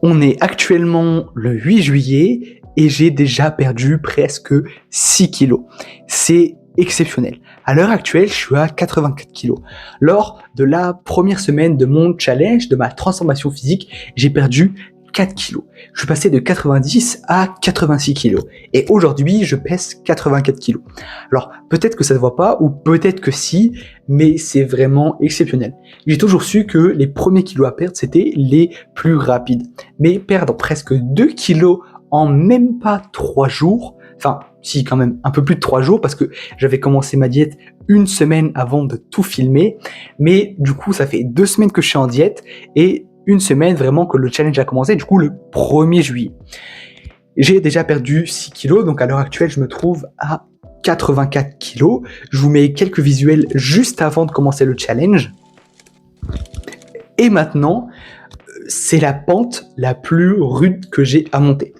On est actuellement le 8 juillet et j'ai déjà perdu presque 6 kilos. C'est exceptionnel. À l'heure actuelle, je suis à 84 kilos. Lors de la première semaine de mon challenge, de ma transformation physique, j'ai perdu 4 kilos. Je suis passé de 90 à 86 kilos. Et aujourd'hui, je pèse 84 kilos. Alors, peut-être que ça ne se voit pas, ou peut-être que si, mais c'est vraiment exceptionnel. J'ai toujours su que les premiers kilos à perdre, c'était les plus rapides. Mais perdre presque 2 kilos en même pas 3 jours, enfin, si quand même un peu plus de 3 jours, parce que j'avais commencé ma diète une semaine avant de tout filmer, mais du coup, ça fait 2 semaines que je suis en diète, et une semaine vraiment que le challenge a commencé, du coup le 1er juillet. J'ai déjà perdu 6 kilos, donc à l'heure actuelle, je me trouve à 84 kilos. Je vous mets quelques visuels juste avant de commencer le challenge. Et maintenant, c'est la pente la plus rude que j'ai à monter.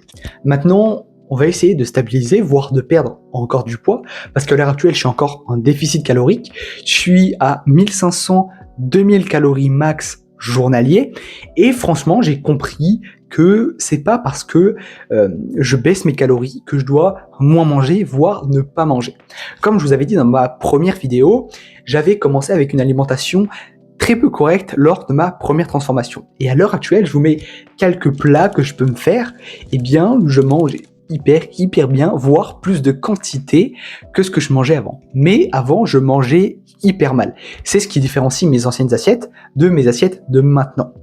Maintenant, on va essayer de stabiliser, voire de perdre encore du poids, parce qu'à l'heure actuelle, je suis encore en déficit calorique. Je suis à 1500-2000 calories max journalier, et franchement, j'ai compris que c'est pas parce que je baisse mes calories que je dois moins manger, voire ne pas manger. Comme je vous avais dit dans ma première vidéo, j'avais commencé avec une alimentation très peu correcte lors de ma première transformation. Et à l'heure actuelle, je vous mets quelques plats que je peux me faire. Eh bien, je mange hyper bien, voire plus de quantité que ce que je mangeais avant. Mais avant, je mangeais hyper mal. C'est ce qui différencie mes anciennes assiettes de mes assiettes de maintenant.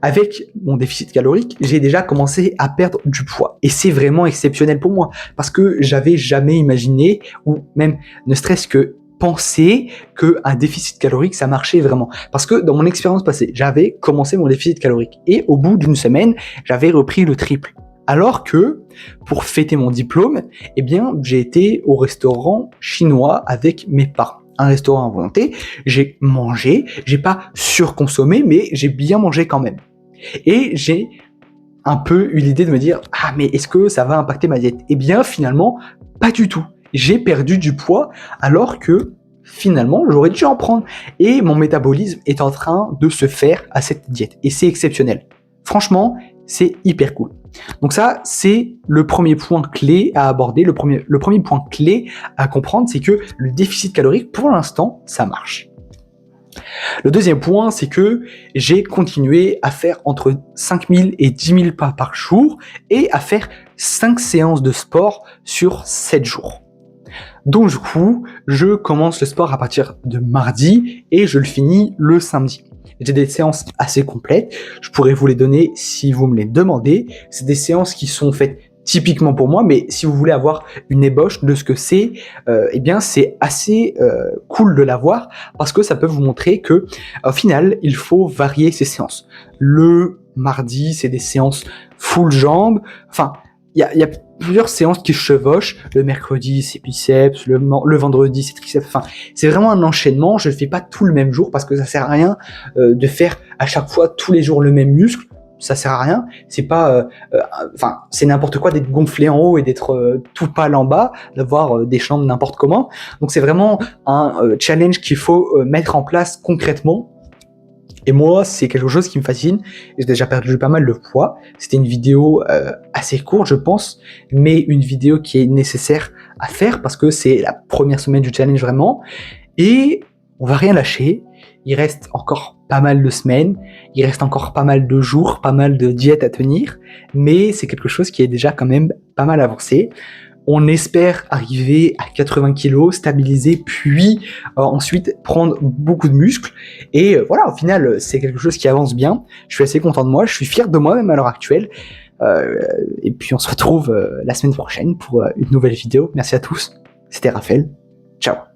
Avec mon déficit calorique, j'ai déjà commencé à perdre du poids. Et c'est vraiment exceptionnel pour moi, parce que j'avais jamais imaginé, ou même ne serait-ce que penser qu'un déficit calorique, ça marchait vraiment. Parce que dans mon expérience passée, j'avais commencé mon déficit calorique, et au bout d'une semaine, j'avais repris le triple. Alors que, pour fêter mon diplôme, eh bien, j'ai été au restaurant chinois avec mes parents. Un restaurant à volonté, j'ai mangé, j'ai pas surconsommé, mais j'ai bien mangé quand même. Et j'ai un peu eu l'idée de me dire, ah mais est-ce que ça va impacter ma diète? Eh bien finalement, pas du tout. J'ai perdu du poids alors que finalement j'aurais dû en prendre. Et mon métabolisme est en train de se faire à cette diète. Et c'est exceptionnel. Franchement, c'est hyper cool. Donc ça, c'est le premier point clé à aborder. Le premier point clé à comprendre, c'est que le déficit calorique, pour l'instant, ça marche. Le deuxième point, c'est que j'ai continué à faire entre 5000 et 10 000 pas par jour et à faire 5 séances de sport sur 7 jours. Donc du coup, je commence le sport à partir de mardi et je le finis le samedi. J'ai des séances assez complètes, je pourrais vous les donner si vous me les demandez. C'est des séances qui sont faites typiquement pour moi, mais si vous voulez avoir une ébauche de ce que c'est, eh bien c'est assez cool de l'avoir parce que ça peut vous montrer que au final, il faut varier ses séances. Le mardi, c'est des séances full jambes, enfin, il y a plusieurs séances qui se chevauchent. Le mercredi, c'est biceps, le vendredi, c'est triceps. Enfin, c'est vraiment un enchaînement. Je ne le fais pas tout le même jour parce que ça sert à rien de faire à chaque fois tous les jours le même muscle. Ça sert à rien. C'est pas, enfin, c'est n'importe quoi d'être gonflé en haut et d'être tout pâle en bas, d'avoir des jambes n'importe comment. Donc c'est vraiment un challenge qu'il faut mettre en place concrètement. Et moi, c'est quelque chose qui me fascine. J'ai déjà perdu pas mal de poids. C'était une vidéo assez courte, je pense, mais une vidéo qui est nécessaire à faire parce que c'est la première semaine du challenge vraiment. Et on va rien lâcher. Il reste encore pas mal de semaines, il reste encore pas mal de jours, pas mal de diètes à tenir, mais c'est quelque chose qui est déjà quand même pas mal avancé. On espère arriver à 80 kg, stabiliser, puis ensuite prendre beaucoup de muscles. Et voilà, au final, c'est quelque chose qui avance bien. Je suis assez content de moi, je suis fier de moi même à l'heure actuelle. Et puis on se retrouve la semaine prochaine pour une nouvelle vidéo. Merci à tous, c'était Raphaël. Ciao.